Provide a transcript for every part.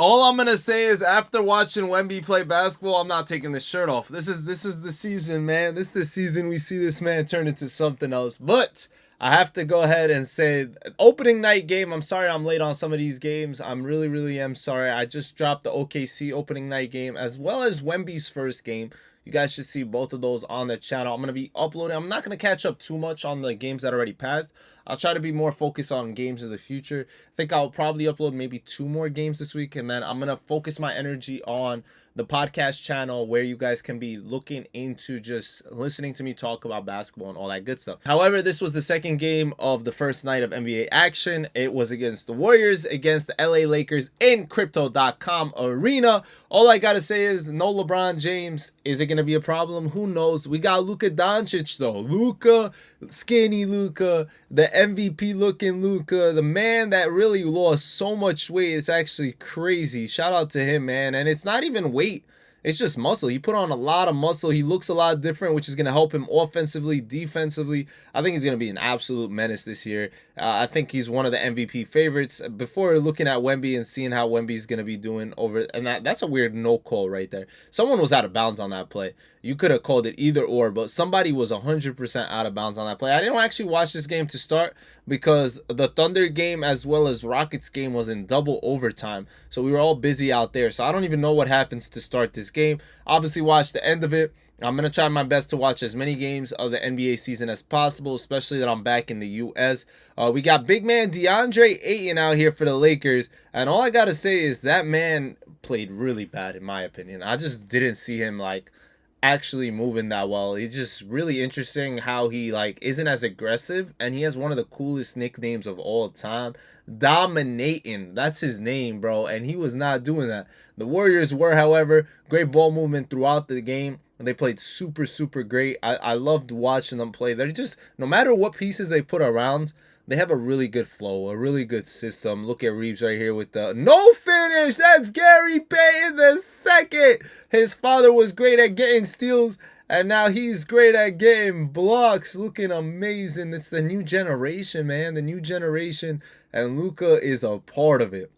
All I'm gonna say is after watching Wemby play basketball, I'm not taking this shirt off. This is the season, man. This is the season we see this man turn into something else. But I have to go ahead and say opening night game. I'm sorry I'm late on some of these games. I'm really am sorry. I just dropped the OKC opening night game as well as Wemby's first game. You guys should see both of those on the channel. I'm going to be uploading. I'm not going to catch up too much on the games that already passed. I'll try to be more focused on games of the future. I think I'll probably upload maybe 2 more games this week, and then I'm going to focus my energy on the podcast channel where you guys can be looking into just listening to me talk about basketball and all that good stuff. However, this was the second game of the first night of NBA action. It was against the Warriors, against the LA Lakers in Crypto.com Arena. All I got to say is no LeBron James. Is it going to be a problem? Who knows? We got Luka Doncic though. Luka, skinny Luka, the MVP looking Luka, the man that really lost so much weight. It's actually crazy. Shout out to him, man. And it's not even weight. It's just muscle. He put on a lot of muscle. He looks a lot different, which is going to help him offensively, defensively. I think he's going to be an absolute menace this year. I think he's one of the MVP favorites. Before looking at Wemby and seeing how Wemby's going to be doing over, and that's a weird no call right there. Someone was out of bounds on that play. You could have called it either or, but somebody was 100% out of bounds on that play. I didn't actually watch this game to start because the Thunder game as well as Rockets game was in double overtime. So we were all busy out there. So I don't even know what happens to start this game. Obviously watch the end of it. I'm going to try my best to watch as many games of the NBA season as possible, especially that I'm back in the U.S. We got big man DeAndre Ayton out here for the Lakers. And all I got to say is that man played really bad in my opinion. I just didn't see him like actually moving that well. It's just really interesting how he like isn't as aggressive, and he has one of the coolest nicknames of all time, Dominating. That's his name, bro, and he was not doing that. The Warriors were, however, great ball movement throughout the game. They played super great. I loved watching them play. They're just, no matter what pieces they put around, they have a really good flow, a really good system. Look at Reaves right here with the no finish. That's Gary Payton the second. His father was great at getting steals, and now he's great at getting blocks. Looking amazing. It's the new generation, man. The new generation, and Luka is a part of it.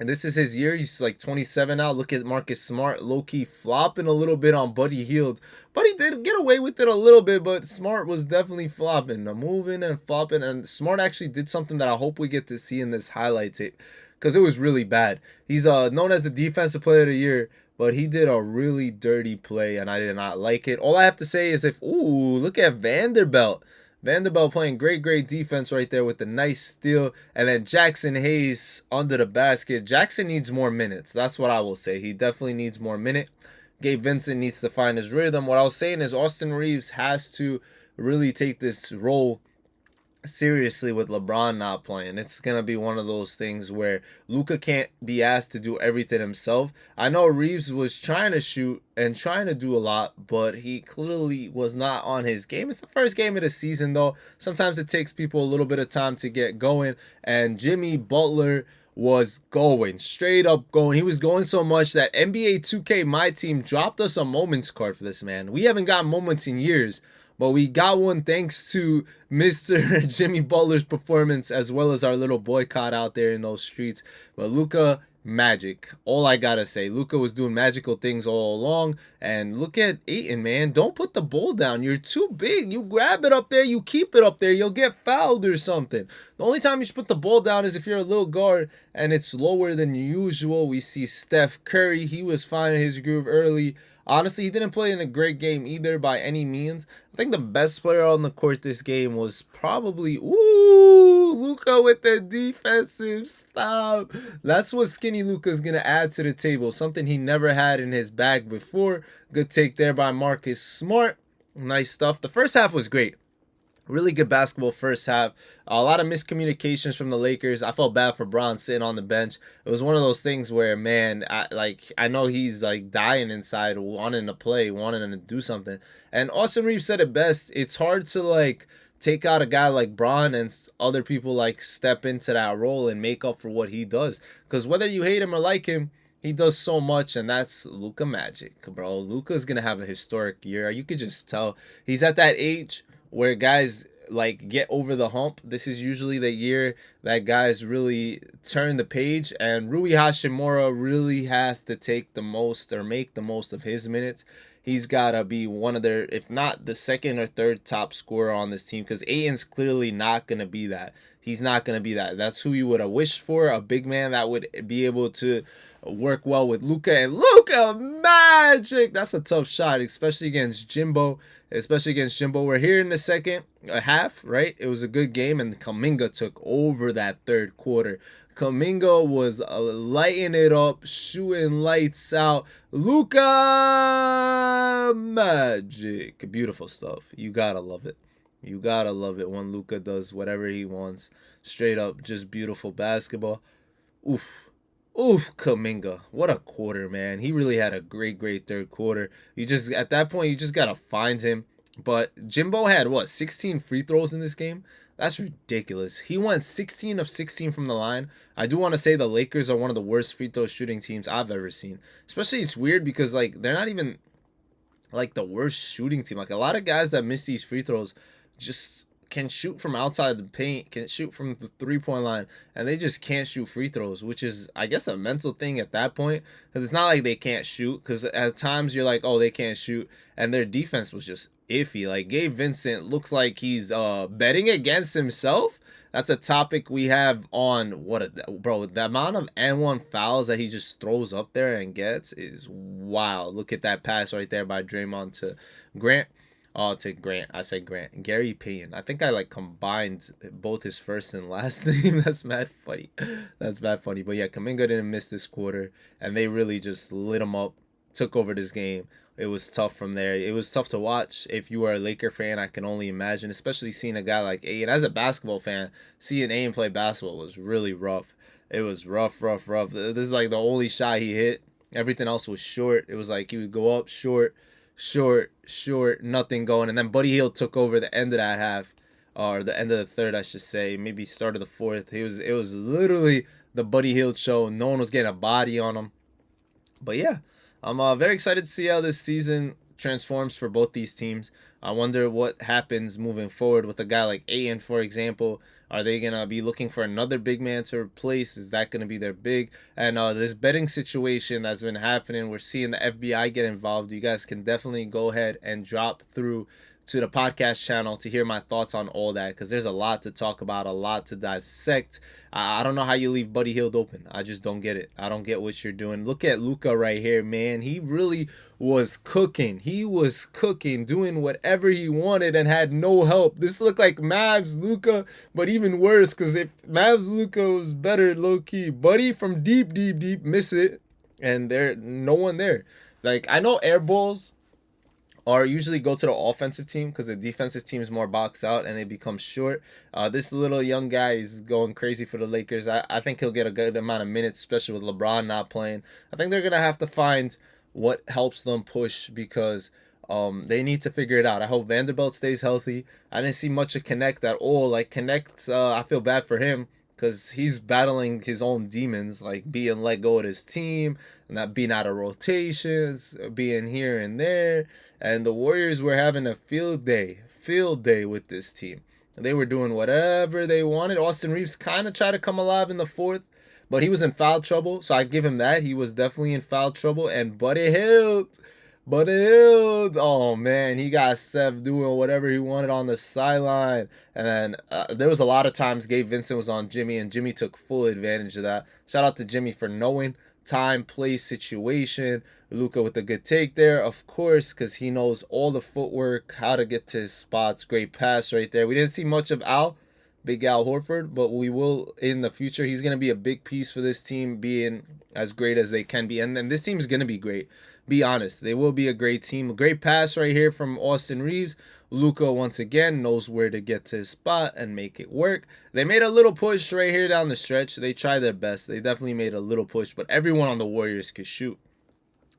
And this is his year. He's like 27 now. Look at Marcus Smart, low-key flopping a little bit on Buddy Hield. Buddy did get away with it a little bit, but Smart was definitely flopping. Moving and flopping. And Smart actually did something that I hope we get to see in this highlight tape, because it was really bad. He's known as the Defensive Player of the Year, but he did a really dirty play, and I did not like it. All I have to say is look at Vanderbilt. Vanderbilt playing great defense right there with the nice steal. And then Jackson Hayes under the basket. Jackson needs more minutes. That's what I will say. He definitely needs more minutes. Gabe Vincent needs to find his rhythm. What I was saying is Austin Reaves has to really take this role seriously with LeBron not playing. It's going to be one of those things where Luka can't be asked to do everything himself. I know Reaves was trying to shoot and trying to do a lot, but he clearly was not on his game. It's the first game of the season, though. Sometimes it takes people a little bit of time to get going, and Jimmy Butler was going, straight up going. He was going so much that NBA 2K, my team, dropped us a moments card for this man. We haven't got moments in years, but we got one thanks to Mr. Jimmy Butler's performance, as well as our little boycott out there in those streets. But Luka, magic. All I gotta say, Luka was doing magical things all along. And look at Ayton, man. Don't put the ball down. You're too big. You grab it up there, you keep it up there, you'll get fouled or something. The only time you should put the ball down is if you're a little guard and it's lower than usual. We see Steph Curry. He was finding his groove early. Honestly, he didn't play in a great game either by any means. I think the best player on the court this game was probably, Luka with the defensive stop. That's what skinny Luka's going to add to the table. Something he never had in his bag before. Good take there by Marcus Smart. Nice stuff. The first half was great. Really good basketball first half. A lot of miscommunications from the Lakers. I felt bad for Bron sitting on the bench. It was one of those things where, man, I know he's like dying inside, wanting to play, wanting to do something. And Austin Reeves said it best. It's hard to like take out a guy like Bron and other people like step into that role and make up for what he does. Because whether you hate him or like him, he does so much, and that's Luka magic, bro. Luka's going to have a historic year. You could just tell. He's at that age where guys like get over the hump. This is usually the year that guys really turn the page, and Rui Hashimura really has to take the most or make the most of his minutes. He's got to be one of their, if not the second or third top scorer on this team, because Ayton's clearly not going to be that. He's not going to be that. That's who you would have wished for, a big man that would be able to work well with Luka. And Luka magic! That's a tough shot, especially against Jimbo. We're here in the second half, right? It was a good game, and Kuminga took over that third quarter. Kuminga was lighting it up, shooting lights out. Luka magic. Beautiful stuff. You gotta love it. You gotta love it when Luka does whatever he wants. Straight up, just beautiful basketball. Oof. Oof, Kuminga. What a quarter, man. He really had a great third quarter. You just, at that point, you just gotta find him. But Jimbo had, what, 16 free throws in this game? That's ridiculous. He went 16 of 16 from the line. I do want to say the Lakers are one of the worst free throw shooting teams I've ever seen. Especially, it's weird because, like, they're not even, like, the worst shooting team. Like, a lot of guys that miss these free throws just can shoot from outside the paint, can shoot from the three-point line, and they just can't shoot free throws, which is, I guess, a mental thing at that point, because it's not like they can't shoot, because at times you're like, oh, they can't shoot, and their defense was just iffy. Like, Gabe Vincent looks like he's betting against himself. That's a topic we have on bro, the amount of N1 fouls that he just throws up there and gets is wild. Look at that pass right there by Draymond to Grant. Oh, to Grant. I said Grant. Gary Payton. I think I like combined both his first and last name. That's mad funny. That's mad funny. But yeah, Kuminga didn't miss this quarter, and they really just lit him up, took over this game. It was tough from there. It was tough to watch. If you are a Laker fan, I can only imagine, especially seeing a guy like Ayton. As a basketball fan, seeing Ayton play basketball was really rough. It was rough. This is like the only shot he hit. Everything else was short. It was like he would go up short, nothing going. And then Buddy Hield took over the end of that half, or the end of the third, I should say, maybe start of the fourth. It was literally the Buddy Hield show. No one was getting a body on him. But yeah, I'm very excited to see how this season transforms for both these teams. I wonder what happens moving forward with a guy like Ayton, for example. Are they going to be looking for another big man to replace? Is that going to be their big? And this betting situation that's been happening, we're seeing the FBI get involved. You guys can definitely go ahead and drop through to the podcast channel to hear my thoughts on all that, because there's a lot to talk about, a lot to dissect. I don't know how you leave Buddy Hield open. I just don't get it. I don't get what you're doing. Look at Luka right here, man. He really was cooking. He was cooking, doing whatever he wanted and had no help. This looked like Mavs Luka, but even worse, because if Mavs Luka was better low-key, Buddy from deep miss it, and there no one there. Like, I know air balls or usually go to the offensive team because the defensive team is more boxed out and it becomes short. This little young guy is going crazy for the Lakers. I think he'll get a good amount of minutes, especially with LeBron not playing. I think they're going to have to find what helps them push, because they need to figure it out. I hope Vanderbilt stays healthy. I didn't see much of Connect at all. Like, Connect, I feel bad for him, because he's battling his own demons, like being let go of his team, not being out of rotations, being here and there. And the Warriors were having a field day with this team. They were doing whatever they wanted. Austin Reaves kind of tried to come alive in the fourth, but he was in foul trouble, so I give him that. He was definitely in foul trouble. And Buddy Hield, oh man, he got Steph doing whatever he wanted on the sideline. And then there was a lot of times Gabe Vincent was on Jimmy, and Jimmy took full advantage of that. Shout out to Jimmy for knowing time, place, situation. Luka with a good take there, of course, because he knows all the footwork, how to get to his spots. Great pass right there. We didn't see much of Big Al Horford, but we will in the future. He's going to be a big piece for this team being as great as they can be. And then this team is going to be great. Be honest. They will be a great team. A great pass right here from Austin Reaves. Luka, once again, knows where to get to his spot and make it work. They made a little push right here down the stretch. They tried their best. They definitely made a little push, but everyone on the Warriors could shoot.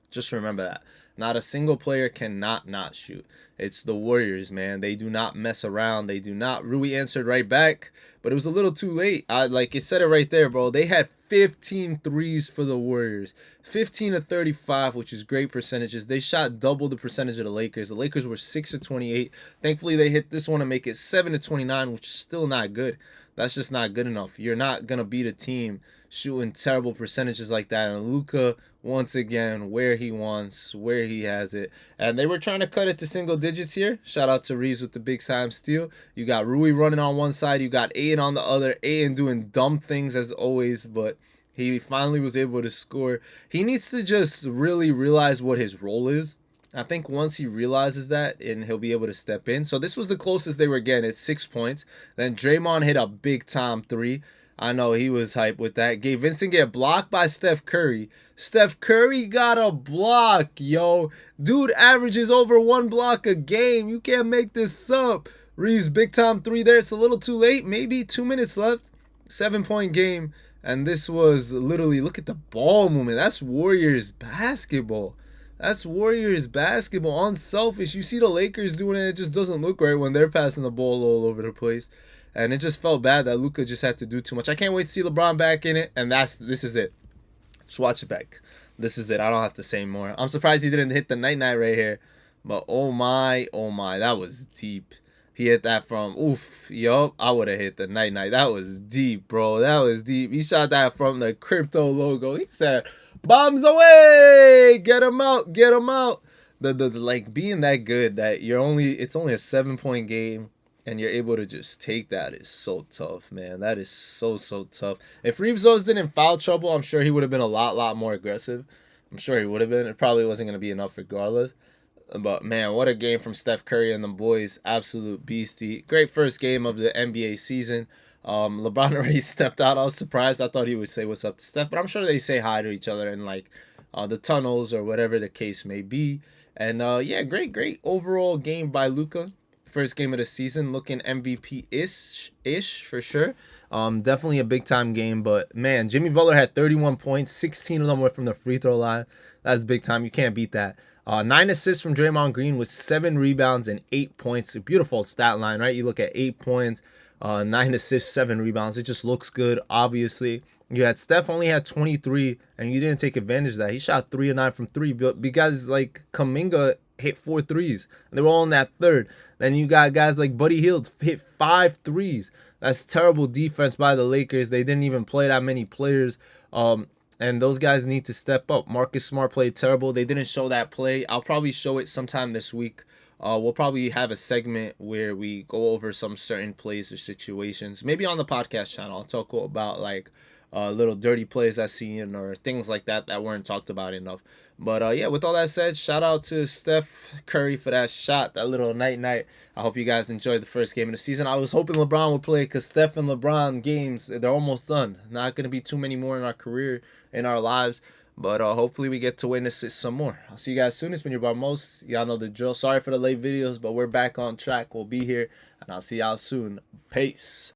Just remember that. Not a single player cannot not shoot. It's the Warriors, man. They do not mess around. They do not. Rui answered right back, but it was a little too late. Like it said it right there, bro. They had 15 threes for the Warriors. 15 to 35, which is great percentages. They shot double the percentage of the Lakers. The Lakers were 6 to 28. Thankfully, they hit this one to make it 7 to 29, which is still not good. That's just not good enough. You're not going to beat a team shooting terrible percentages like that. And Luka, once again, where he wants, where he has it. And they were trying to cut it to single digits here. Shout out to Reaves with the big time steal. You got Rui running on one side. You got Ayton on the other. Ayton doing dumb things as always, but he finally was able to score. He needs to just really realize what his role is. I think once he realizes that, and he'll be able to step in. So this was the closest they were getting at 6 points. Then Draymond hit a big time three. I know he was hyped with that. Gave Vincent get blocked by Steph Curry. Steph Curry got a block, yo. Dude averages over 1 block a game. You can't make this up. Reaves big time three there. It's a little too late. Maybe 2 minutes left. 7-point game. And this was literally, look at the ball movement. That's Warriors basketball. That's Warriors basketball. Unselfish. You see the Lakers doing it. It just doesn't look right when they're passing the ball all over the place. And it just felt bad that Luka just had to do too much. I can't wait to see LeBron back in it. And this is it. Just watch it back. This is it. I don't have to say more. I'm surprised he didn't hit the night-night right here. But oh my. That was deep. He hit that from, oof, yup, I would have hit the night-night. That was deep, bro. That was deep. He shot that from the crypto logo. He said, bombs away! Get him out, get him out. The like being that good that it's only a 7-point game and you're able to just take that is so tough, man. That is so tough. If Reaves wasn't in foul trouble, I'm sure he would have been a lot more aggressive. I'm sure he would have been. It probably wasn't going to be enough regardless. But, man, what a game from Steph Curry and the boys. Absolute beastie. Great first game of the NBA season. LeBron already stepped out. I was surprised. I thought he would say what's up to Steph. But I'm sure they say hi to each other in, like, the tunnels or whatever the case may be. And, yeah, great overall game by Luka. First game of the season. Looking MVP-ish for sure. Definitely a big-time game. But, man, Jimmy Butler had 31 points. 16 of them were from the free throw line. That's big time. You can't beat that. 9 assists from Draymond Green with 7 rebounds and 8 points. A beautiful stat line, right? You look at 8 points, 9 assists, 7 rebounds. It just looks good, obviously. You had Steph only had 23, and you didn't take advantage of that. He shot 3 of 9 from 3, but because, like, Kuminga hit 4 threes. And they were all in that third. Then you got guys like Buddy Hield hit 5 threes. That's terrible defense by the Lakers. They didn't even play that many players. And those guys need to step up. Marcus Smart played terrible. They didn't show that play. I'll probably show it sometime this week. We'll probably have a segment where we go over some certain plays or situations. Maybe on the podcast channel. I'll talk about like little dirty plays I've seen or things like that that weren't talked about enough. But yeah, with all that said, shout out to Steph Curry for that shot, that little night-night. I hope you guys enjoyed the first game of the season. I was hoping LeBron would play because Steph and LeBron games, they're almost done. Not going to be too many more in our career, in our lives. But hopefully we get to witness it some more. I'll see you guys soon. It's been your boy Most. Y'all know the drill. Sorry for the late videos, but we're back on track. We'll be here, and I'll see y'all soon. Peace.